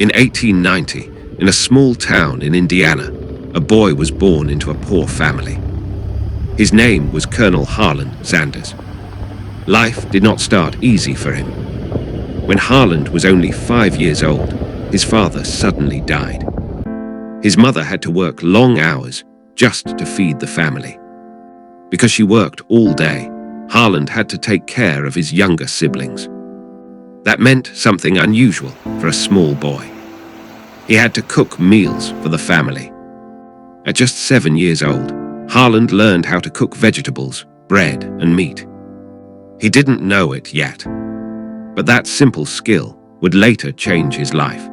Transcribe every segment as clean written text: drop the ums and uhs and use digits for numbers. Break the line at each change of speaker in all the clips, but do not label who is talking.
In 1890, in a small town in Indiana, a boy was born into a poor family. His name was Colonel Harlan Sanders. Life did not start easy for him. When Harlan was only 5 years old, his father suddenly died. His mother had to work long hours just to feed the family. Because she worked all day, Harlan had to take care of his younger siblings. That meant something unusual for a small boy. He had to cook meals for the family. At just 7 years old, Harlan learned how to cook vegetables, bread, and meat. He didn't know it yet, but that simple skill would later change his life.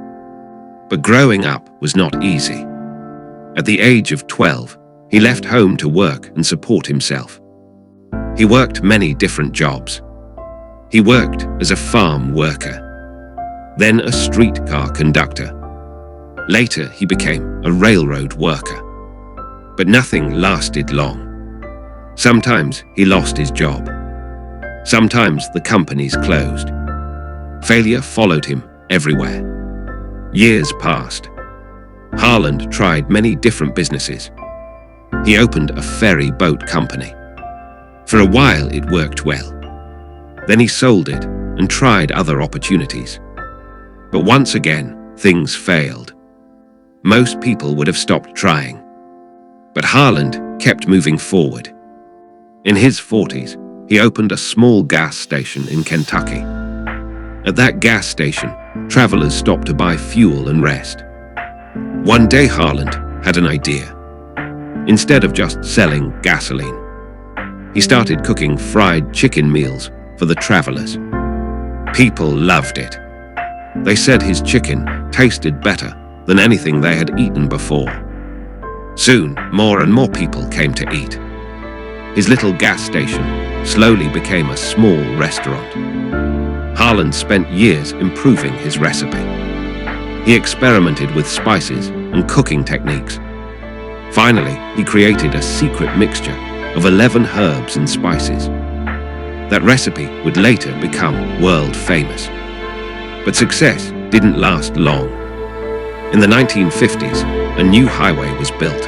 But growing up was not easy. At the age of 12, he left home to work and support himself. He worked many different jobs. He worked as a farm worker, then a streetcar conductor. Later, he became a railroad worker. But nothing lasted long. Sometimes he lost his job. Sometimes the companies closed. Failure followed him everywhere. Years passed. Harlan tried many different businesses. He opened a ferry boat company. For a while it worked well. Then he sold it and tried other opportunities. But once again, things failed. Most people would have stopped trying. But Harlan kept moving forward. In his 40s, he opened a small gas station in Kentucky. At that gas station, travelers stopped to buy fuel and rest. One day Harlan had an idea. Instead of just selling gasoline, he started cooking fried chicken meals for the travelers. People loved it. They said his chicken tasted better than anything they had eaten before. Soon, more and more people came to eat. His little gas station slowly became a small restaurant. Harlan spent years improving his recipe. He experimented with spices and cooking techniques. Finally, he created a secret mixture of 11 herbs and spices. That recipe would later become world famous. But success didn't last long. In the 1950s, a new highway was built.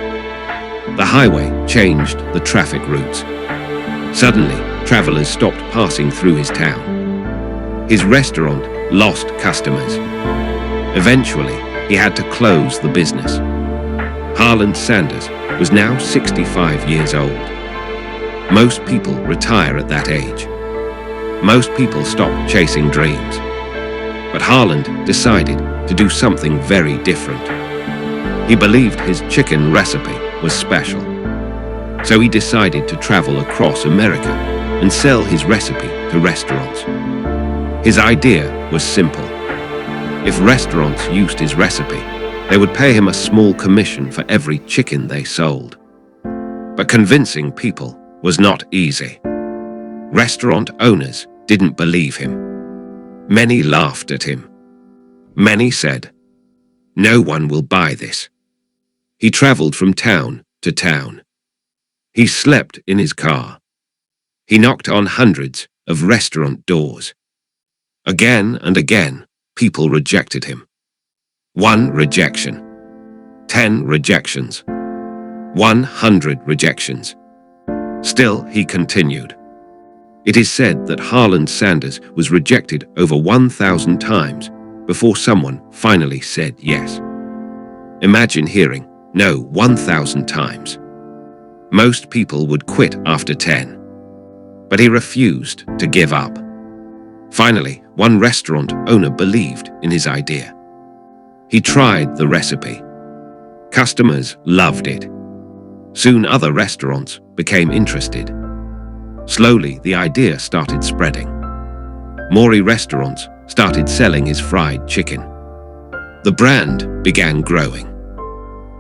The highway changed the traffic routes. Suddenly, travelers stopped passing through his town. His restaurant lost customers. Eventually, he had to close the business. Harlan Sanders was now 65 years old. Most people retire at that age. Most people stop chasing dreams. But Harlan decided to do something very different. He believed his chicken recipe was special. So he decided to travel across America and sell his recipe to restaurants. His idea was simple. If restaurants used his recipe, they would pay him a small commission for every chicken they sold. But convincing people was not easy. Restaurant owners didn't believe him. Many laughed at him. Many said, "No one will buy this." He traveled from town to town. He slept in his car. He knocked on hundreds of restaurant doors. Again and again, people rejected him. 1 rejection, 10 rejections, 100 rejections. Still, he continued. It is said that Harlan Sanders was rejected over 1,000 times before someone finally said yes. Imagine hearing no 1,000 times. Most people would quit after 10. But he refused to give up. Finally, one restaurant owner believed in his idea. He tried the recipe. Customers loved it. Soon other restaurants became interested. Slowly, the idea started spreading. More restaurants started selling his fried chicken. The brand began growing.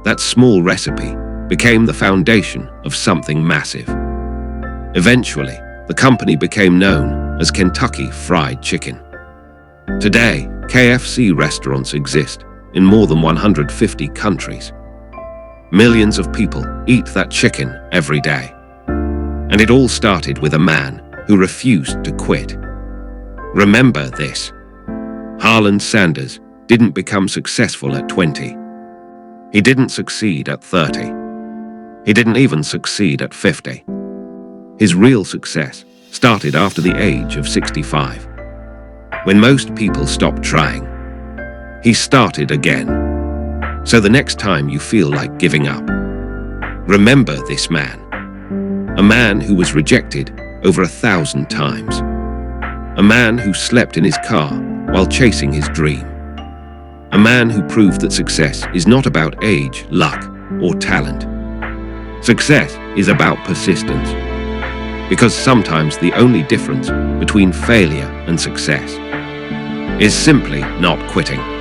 That small recipe became the foundation of something massive. Eventually, the company became known as Kentucky Fried Chicken. Today, KFC restaurants exist in more than 150 countries. Millions of people eat that chicken every day. And it all started with a man who refused to quit. Remember this. Harlan Sanders didn't become successful at 20. He didn't succeed at 30. He didn't even succeed at 50. His real success started after the age of 65. When most people stopped trying, he started again. So the next time you feel like giving up, remember this man. A man who was rejected over 1,000 times. A man who slept in his car while chasing his dream. A man who proved that success is not about age, luck, or talent. Success is about persistence. Because sometimes the only difference between failure and success is simply not quitting.